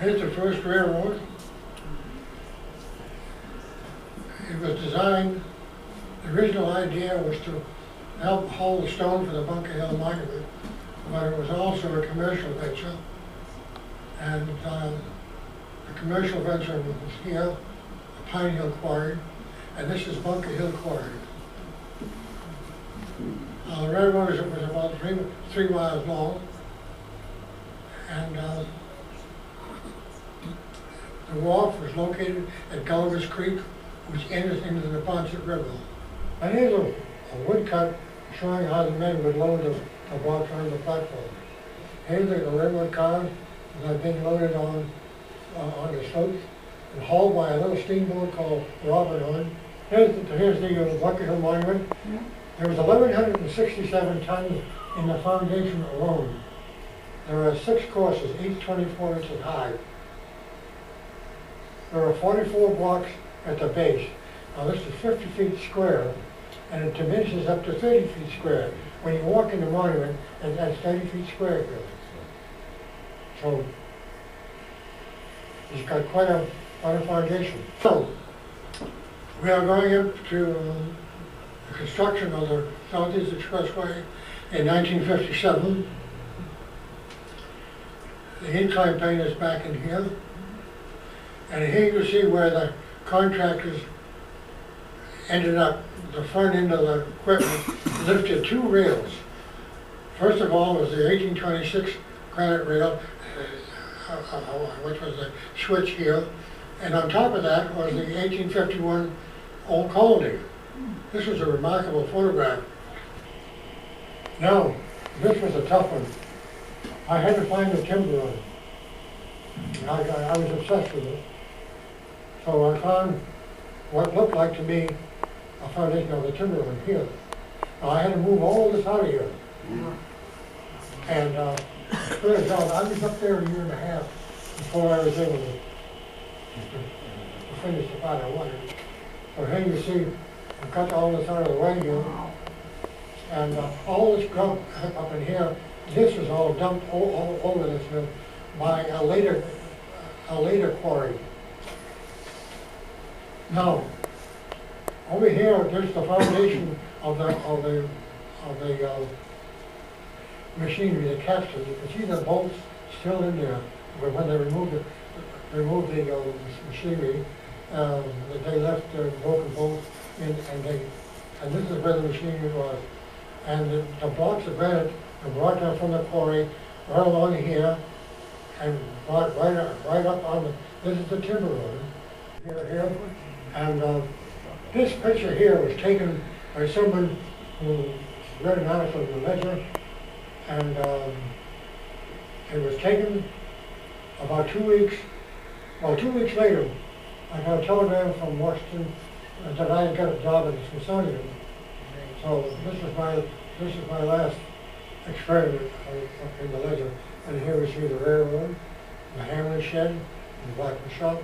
Here's the first railroad. It was designed, the original idea was to help haul the stone for the Bunker Hill Monument, but it was also a commercial venture. And the commercial venture was here, the Pine Hill Quarry, and this is Bunker Hill Quarry. The railroad was about 3 miles long, and the wharf was located at Gulliver's Creek, which enters into the Neponset River. And here's a woodcut showing how the men would load the box on the platform. Here's the railroad cars that have been loaded on the slopes and hauled by a little steamboat called Robin Hood. Here's the Bunker Hill Monument. There was 1,167 tons in the foundation alone. There are 6 courses, each 24 inches high. There are 44 blocks at the base. Now this is 50 feet square, and it diminishes up to 30 feet square. When you walk in the monument, that's 30 feet square here. So it's got quite a foundation. So we are going up to the construction of the Southeast Expressway in 1957. The incline plane is back in here. And here you see where the contractors ended up. The front end of the equipment lifted 2 rails. First of all was the 1826 Granite Rail, which was the switch here. And on top of that was the 1851 Old Colony. This was a remarkable photograph. Now, this was a tough one. I had to find the timber on it. I was obsessed with it. So I found what looked like to me a foundation of the timber on here. Now I had to move all this out of here. And I was up there a year and a half before I was able to finish the part I wanted. So here you see, I cut all this out of the way here. And all this grub up in here, this was all dumped all over this hill by a later quarry. Now, over here, there's the foundation of the machinery, the capstone. You can see the bolts still in there. But when they removed the machinery, they left the broken bolts in, and this is where the machinery was. And the blocks of granite were brought down from the quarry right along here, and brought right up on the. This is the timber road here. And this picture here was taken by someone who read an article in the Ledger, and it was taken about 2 weeks. Well, 2 weeks later, I got a telegram from Washington that I had got a job at the Smithsonian. So this is my last experiment in the Ledger. And here we see the railroad, the hammering shed, the blacksmith shop.